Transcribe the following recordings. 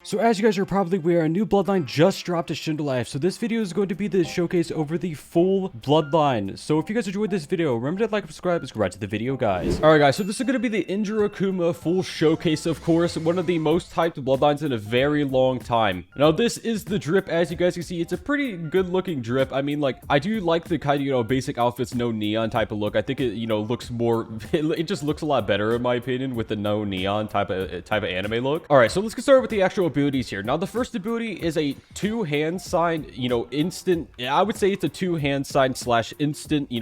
So as you guys are probably aware, a new bloodline just dropped to Shindo Life. So this video is going to be the showcase over the full bloodline. So if you guys enjoyed this video, remember to like and subscribe. Let's go right to the video, guys. Alright guys, so this is going to be the Indra Akuma full showcase, of course. One of the most hyped bloodlines in a very long time. Now this is the drip. As you guys can see, it's a pretty good looking drip. I mean, like, I do like the kind of, basic outfits, no neon type of look. I think it, looks more, it just looks a lot better in my opinion with the no neon type of anime look. Alright, so let's get started with the actual abilities here. Now the first ability is a two-hand sign, instant. I would say it's a two-hand sign slash instant,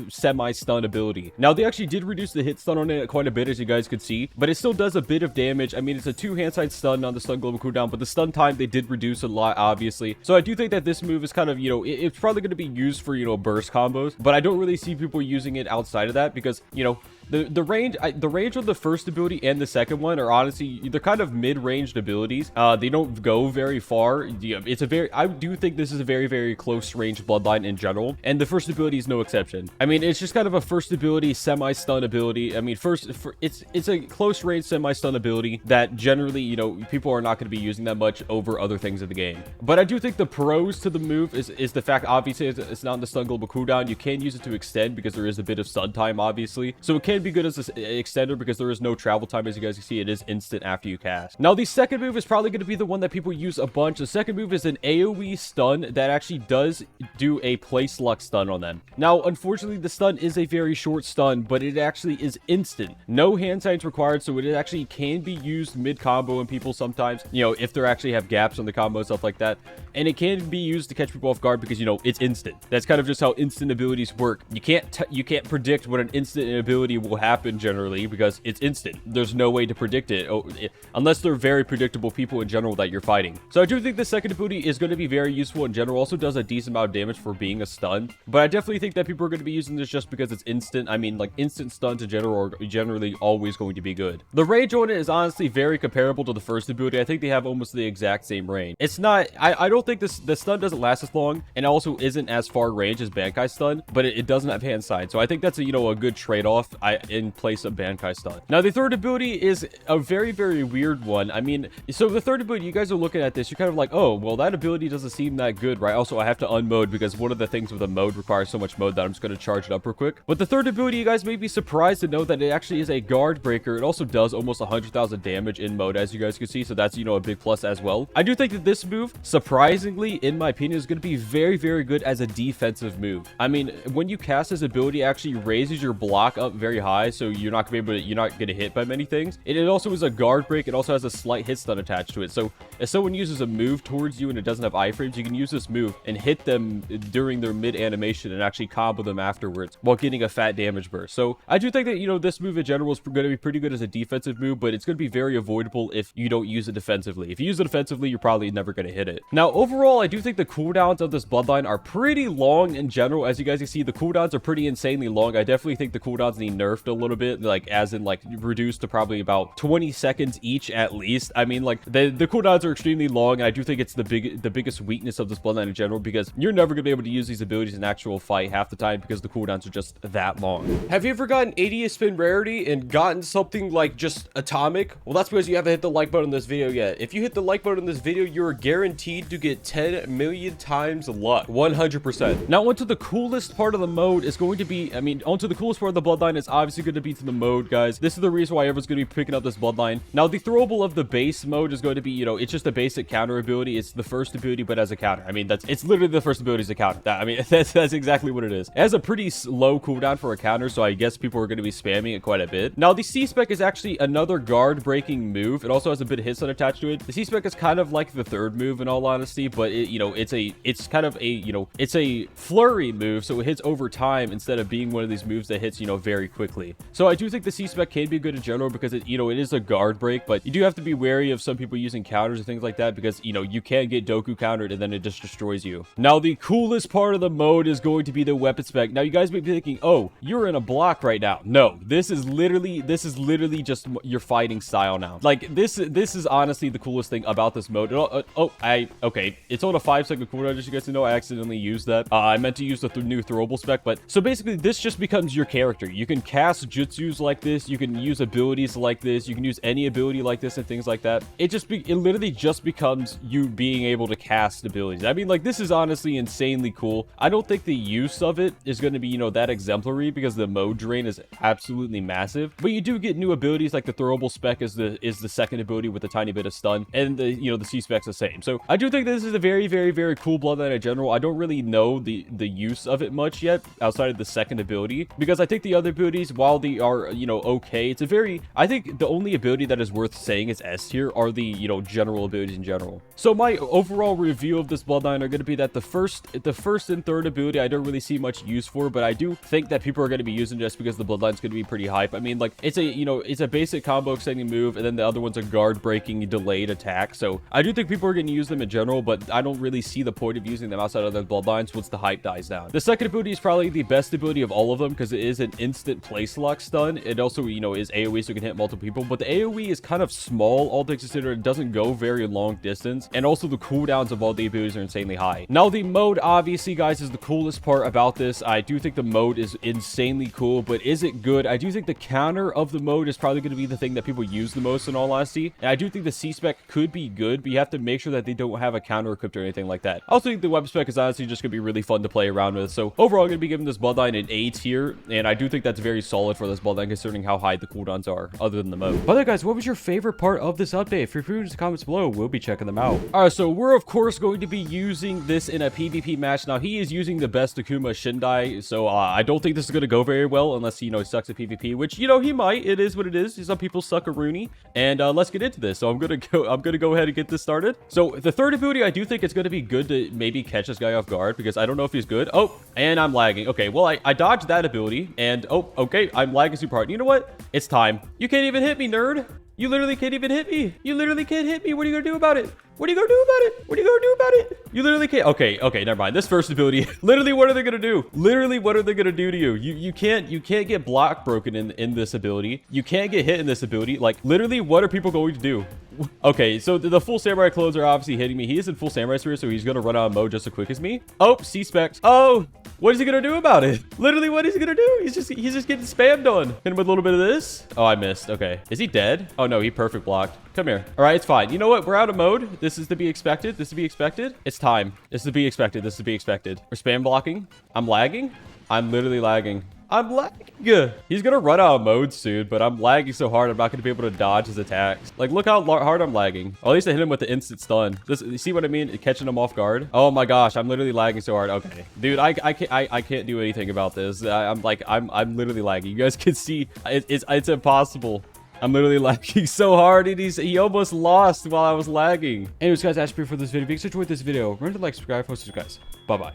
semi-stun ability. Now they actually did reduce the hit stun on it quite a bit, as you guys could see, but it still does a bit of damage. I mean, it's a two-hand sign stun on the stun global cooldown, but the stun time they did reduce a lot, obviously. So I do think that this move is kind of, it's probably going to be used for, burst combos, but I don't really see people using it outside of that because, the range of the first ability and the second one are honestly, they're kind of mid-ranged abilities. They don't go very far. I do think this is a very, very close range bloodline in general, and the first ability is no exception. I mean, it's just kind of a first ability, semi-stun ability. I mean, it's a close range semi-stun ability that generally, people are not going to be using that much over other things in the game. But I do think the pros to the move is the fact, obviously, it's not in the stun global cooldown. You can use it to extend because there is a bit of stun time, obviously. So it can be good as an extender because there is no travel time. As you guys can see, it is instant after you cast. Now the second move is probably going to be the one that people use a bunch. The second move is an AoE stun that actually does do a place lock stun on them. Now unfortunately the stun is a very short stun, but it actually is instant, no hand signs required, so it actually can be used mid combo and people sometimes, if they actually have gaps on the combo, stuff like that. And it can be used to catch people off guard because it's instant. That's kind of just how instant abilities work. You can't predict what an instant ability will happen generally because it's instant. There's no way to predict it, unless they're very predictable people in general that you're fighting. So I do think the second ability is going to be very useful in general. Also does a decent amount of damage for being a stun, but I definitely think that people are going to be using this just because it's instant. I mean, like, instant stuns in general are generally always going to be good. The range on it is honestly very comparable to the first ability. I think they have almost the exact same range. It's not, I don't think the stun doesn't last as long, and also isn't as far range as Bankai stun, but it doesn't have hand sign. So I think that's a good trade-off in place of Bankai stun. Now the third ability is a very, very weird one. I mean, so the third ability, you guys are looking at this, you're kind of like, oh, well, that ability doesn't seem that good, right? Also, I have to unmode because one of the things with a mode requires so much mode that I'm just going to charge it up real quick. But the third ability, you guys may be surprised to know that it actually is a guard breaker. It also does almost 100,000 damage in mode, as you guys can see, so that's, a big plus as well. I do think that this move, surprisingly, in my opinion, is going to be very, very good as a defensive move. I mean, when you cast this ability, it actually raises your block up very high, so you're not going to get hit by many things. It also is a guard break. It also has a slight hit stun attached to it. So if someone uses a move towards you and it doesn't have iframes, you can use this move and hit them during their mid animation and actually combo them afterwards while getting a fat damage burst. So I do think that, this move in general is going to be pretty good as a defensive move, but it's going to be very avoidable if you don't use it defensively. If you use it defensively, you're probably never going to hit it. Now, overall, I do think the cooldowns of this bloodline are pretty long in general. As you guys can see, the cooldowns are pretty insanely long. I definitely think the cooldowns need nerfed a little bit, like as in like reduced to probably about 20 seconds each at least. I mean, like the cooldowns are extremely long, and I do think it's the biggest weakness of this bloodline in general because you're never gonna be able to use these abilities in actual fight half the time because the cooldowns are just that long. Have you ever gotten 80th spin rarity and gotten something like just atomic? Well, that's because you haven't hit the like button on this video yet. If you hit the like button on this video, you're guaranteed to get 10 million times luck, 100%. Now onto the coolest part of the mode is going to be, onto the coolest part of the bloodline is obviously going to be to the mode, guys. This is the reason why everyone's going to be picking up this bloodline. Now the throwable of the base mode is going to be, it's just a basic counter ability. It's the first ability, but as a counter. I mean, it's literally the first ability as a counter. That's exactly what it is. It has a pretty low cooldown for a counter, so I guess people are going to be spamming it quite a bit. Now the C-Spec is actually another guard breaking move. It also has a bit of hit stun attached to it. The C-Spec is kind of like the third move in all honesty, but it's kind of a, it's a flurry move, so it hits over time instead of being one of these moves that hits, very quickly. So I do think the C-Spec can be good in general because it is a guard break, but you do have to be wary of some people using counters and things like that because, you can get Doku countered and then it just destroys you. Now the coolest part of the mode is going to be the weapon spec. Now you guys may be thinking, oh, you're in a block right now. No, this is literally just your fighting style now. Like this is honestly the coolest thing about this mode. Okay, it's on a 5-second cooldown, just so you guys know. I accidentally used that. I meant to use the new throwable spec, but so basically this just becomes your character. You can cast jutsus like this. You can use abilities like this. You can use any ability like this and things like that. It literally just becomes you being able to cast abilities. I mean, like, this is honestly insanely cool. I don't think the use of it is going to be, you know, that exemplary because the mode drain is absolutely massive. But you do get new abilities like the Throwable Spec is the second ability with a tiny bit of stun, and the, you know, the C Spec's the same. So I do think this is a very, very, very cool Bloodline in general. I don't really know the use of it much yet outside of the second ability, because I think the other abilities, while they are, you know, okay, it's a very, I think the only ability that is worth saying is S tier are the, you know, general abilities in general. So my overall review of this Bloodline are going to be that the first and third ability I don't really see much use for, but I do think that people are going to be using just because the Bloodline's going to be pretty hype. I mean, like, it's a, you know, it's a basic combo extending move, and then the other one's a guard breaking delayed attack. So I do think people are going to use them in general, but I don't really see the point of using them outside of the Bloodlines once the hype dies down. The second ability is probably the best ability of all of them because it is an instant place lock stun. It also, you know, is AoE, so it can hit multiple people, but the AoE is kind of small, all things considered. It doesn't go very long distance, and also the cooldowns of all the abilities are insanely high. Now, the mode, obviously, guys, is the coolest part about this. I do think the mode is insanely cool, but is it good? I do think the counter of the mode is probably going to be the thing that people use the most, in all honesty, and I do think the C-Spec could be good, but you have to make sure that they don't have a counter equipped or anything like that. I also think the web spec is honestly just going to be really fun to play around with, so overall, I'm going to be giving this Bloodline an A tier, and I do think that's very solid for this Bloodline considering how high the cooldowns are, other than the mode. By the way, guys, what was your favorite part of this update? If you're free in the comments below, we'll be checking them out. All right, so we're of course going to be using this in a PvP match. Now, he is using the best Akuma Shindai, so I don't think this is going to go very well unless, you know, he sucks at PvP, which, you know, he might. It is what it is. Some people suck a Rooney, and let's get into this. So I'm gonna go ahead and get this started. So the third ability, I do think it's going to be good to maybe catch this guy off guard because I don't know if he's good. Oh, and I'm lagging. Okay, well, I dodged that ability, and oh, okay, I'm lagging super hard. You know what? It's time. You can't even hit me, nerd. You literally can't even hit me. You literally can't hit me. What are you gonna do about it? What are you gonna do about it? What are you gonna do about it? You literally can't. Okay, never mind. This first ability, literally, what are they gonna do? Literally, what are they gonna do to you? You can't get block broken in this ability. You can't get hit in this ability. Like, literally, what are people going to do? Okay, so the full samurai clothes are obviously hitting me. He is in full samurai sphere, so he's gonna run out of mode just as quick as me. Oh, C-Specs. Oh, what is he gonna do about it? Literally, what is he gonna do? He's just getting spammed on. Hit him with a little bit of this. Oh, I missed. Okay, is he dead? Oh no, he perfect blocked. Come here. All right, it's fine. You know what? We're out of mode. This is to be expected. This is to be expected. It's time. This is to be expected. This is to be expected. We're spam blocking. I'm lagging. I'm literally lagging. I'm lagging. He's gonna run out of mode soon, but I'm lagging so hard I'm not gonna be able to dodge his attacks. Like, look how hard I'm lagging. Or at least I hit him with the instant stun. You see what I mean? Catching him off guard. Oh my gosh, I'm literally lagging so hard. Okay, dude, I can't do anything about this. I'm literally lagging. You guys can see it's impossible. I'm literally lagging so hard, and he almost lost while I was lagging. Anyways, guys, that's it for this video. If you guys enjoyed this video, remember to like, subscribe, post, guys. Bye bye.